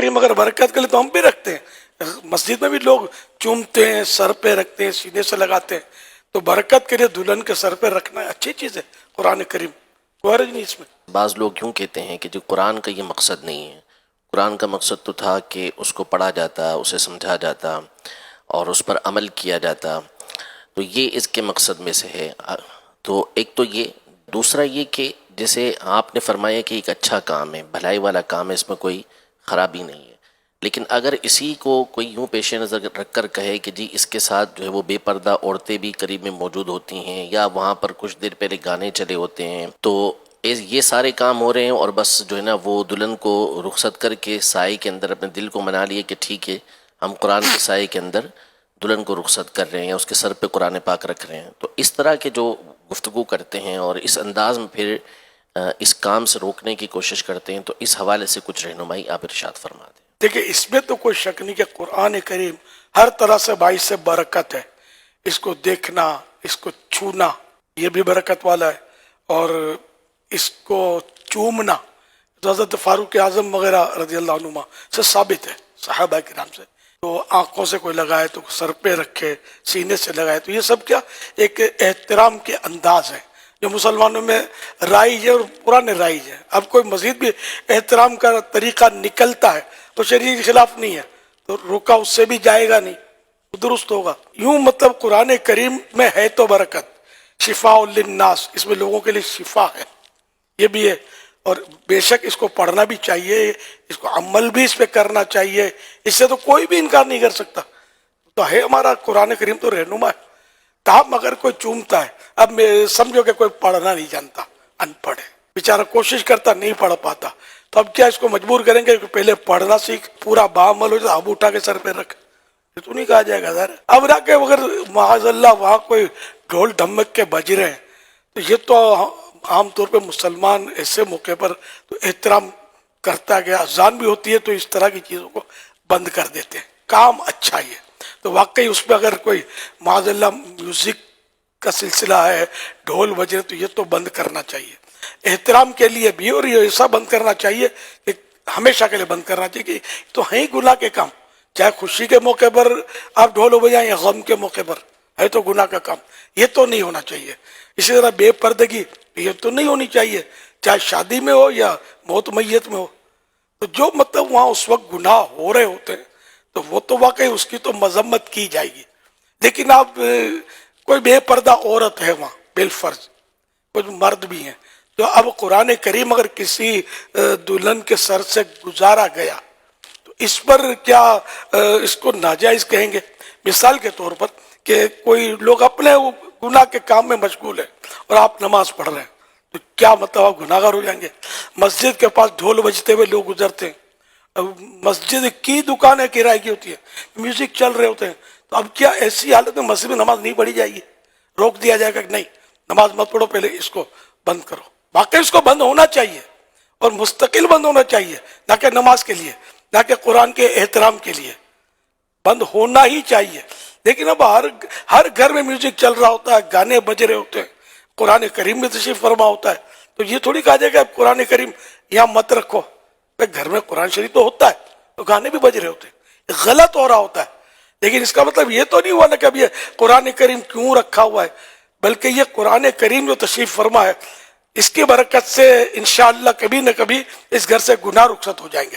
کریم اگر برکت کے لیے تو ہم بھی رکھتے ہیں، مسجد میں بھی لوگ چومتے ہیں، سر پہ رکھتے ہیں، سینے سے لگاتے ہیں، تو برکت کے لیے دلہن کے سر پہ رکھنا اچھی چیز ہے قرآن کریم، کوئی حرج نہیں اس میں۔ بعض لوگ کیوں کہتے ہیں کہ جو قرآن کا یہ مقصد نہیں ہے، قرآن کا مقصد تو تھا کہ اس کو پڑھا جاتا، اسے سمجھا جاتا اور اس پر عمل کیا جاتا، تو یہ اس کے مقصد میں سے ہے۔ تو ایک تو یہ، دوسرا یہ کہ جیسے آپ نے فرمایا کہ ایک اچھا کام ہے، بھلائی والا کام ہے، اس میں کوئی خرابی نہیں ہے، لیکن اگر اسی کو کوئی یوں پیش نظر رکھ کر کہے کہ جی اس کے ساتھ جو ہے وہ بے پردہ عورتیں بھی قریب میں موجود ہوتی ہیں، یا وہاں پر کچھ دیر پہلے گانے چلے ہوتے ہیں، تو یہ سارے کام ہو رہے ہیں، اور بس جو ہے نا وہ دلہن کو رخصت کر کے سائے کے اندر اپنے دل کو منا لیے کہ ٹھیک ہے ہم قرآن کے سائے کے اندر دلہن کو رخصت کر رہے ہیں، اس کے سر پہ قرآن پاک رکھ رہے ہیں، تو اس طرح کے جو گفتگو کرتے ہیں اور اس انداز میں پھر اس کام سے روکنے کی کوشش کرتے ہیں، تو اس حوالے سے کچھ رہنمائی آپ ارشاد فرما دیں۔ دیکھیں اس میں تو کوئی شک نہیں کہ قرآن کریم ہر طرح سے باعث سے برکت ہے، اس کو دیکھنا، اس کو چھونا یہ بھی برکت والا ہے، اور اس کو چومنا تو حضرت فاروق اعظم وغیرہ رضی اللہ عنہما سے ثابت ہے، صحابہ کرام سے، تو آنکھوں سے کوئی لگائے تو سر پہ رکھے، سینے سے لگائے، تو یہ سب کیا ایک احترام کے انداز ہے جو مسلمانوں میں رائج ہے اور پرانے رائج ہے۔ اب کوئی مزید بھی احترام کا طریقہ نکلتا ہے تو شریعت کے خلاف نہیں ہے، تو روکا اس سے بھی جائے گا نہیں، تو درست ہوگا۔ یوں مطلب قرآن کریم میں ہے تو برکت، شفاء للناس، اس میں لوگوں کے لیے شفا ہے، یہ بھی ہے، اور بے شک اس کو پڑھنا بھی چاہیے، اس کو عمل بھی اس پہ کرنا چاہیے، اس سے تو کوئی بھی انکار نہیں کر سکتا، تو ہے ہمارا قرآن کریم تو رہنما ہے۔ تاہم اگر کوئی چومتا ہے، اب میں سمجھو کہ کوئی پڑھنا نہیں جانتا، ان پڑھ ہے بیچارہ، کوشش کرتا نہیں پڑھ پاتا، تو اب کیا اس کو مجبور کریں گے کہ پہلے پڑھنا سیکھ، پورا بعمل ہو جائے، اب اٹھا کے سر پہ رکھ، یہ تو نہیں کہا جائے گا ظاہر ہے۔ اب رہ کے اگر معاذ اللہ وہاں کوئی ڈھول ڈھمک کے بج رہے ہیں تو یہ تو عام طور پہ مسلمان ایسے موقع پر تو احترام کرتا ہے کہ اذان بھی ہوتی ہے تو اس طرح کی چیزوں کو بند کر دیتے ہیں، کام اچھا ہی ہے، تو واقعی اس پہ اگر کوئی معاذ اللہ میوزک کا سلسلہ ہے، ڈھول بجے، تو یہ تو بند کرنا چاہیے احترام کے لیے بھی، اور یہ ایسا بند کرنا چاہیے کہ ہمیشہ کے لیے بند کرنا چاہیے کہ تو ہیں گناہ کے کام، چاہے خوشی کے موقع پر آپ ڈھول بجائیں یا غم کے موقع پر، ہے تو گناہ کا کام، یہ تو نہیں ہونا چاہیے۔ اسی طرح بے پردگی یہ تو نہیں ہونی چاہیے، چاہے شادی میں ہو یا موت میت میں ہو، تو جو مطلب وہاں اس وقت گناہ ہو رہے ہوتے ہیں تو وہ تو واقعی اس کی تو مذمت کی جائے گی، لیکن آپ کوئی بے پردہ عورت ہے وہاں بالفرض، کچھ مرد بھی ہیں، تو اب قرآن کریم اگر کسی دلہن کے سر سے گزارا گیا تو اس پر کیا اس کو ناجائز کہیں گے؟ مثال کے طور پر کہ کوئی لوگ اپنے گناہ کے کام میں مشغول ہیں اور آپ نماز پڑھ رہے ہیں، تو کیا مطلب آپ گناہ گار ہو جائیں گے؟ مسجد کے پاس ڈھول بجتے ہوئے لوگ گزرتے ہیں، اب مسجد کی دکانیں کرائے کی ہوتی ہے، میوزک چل رہے ہوتے ہیں، تو اب کیا ایسی حالت میں مسجد میں نماز نہیں پڑھی جائے گی؟ روک دیا جائے گا کہ نہیں نماز مت پڑھو، پہلے اس کو بند کرو؟ واقعی اس کو بند ہونا چاہیے، اور مستقل بند ہونا چاہیے، نہ کہ نماز کے لیے، نہ کہ قرآن کے احترام کے لیے، بند ہونا ہی چاہیے۔ لیکن اب ہر گھر میں میوزک چل رہا ہوتا ہے، گانے بج رہے ہوتے ہیں، قرآن کریم میں تشریف فرما ہوتا ہے، تو یہ تھوڑی کہا جائے گا اب قرآن کریم یہاں مت رکھو، گھر میں قرآن شریف تو ہوتا ہے تو گانے بھی بج رہے ہوتے ہیں، غلط ہو رہا ہوتا ہے، لیکن اس کا مطلب یہ تو نہیں ہوا نا کہ اب یہ قرآن کریم کیوں رکھا ہوا ہے، بلکہ یہ قرآن کریم جو تشریف فرما ہے اس کی برکت سے انشاءاللہ کبھی نہ کبھی اس گھر سے گناہ رخصت ہو جائیں گے۔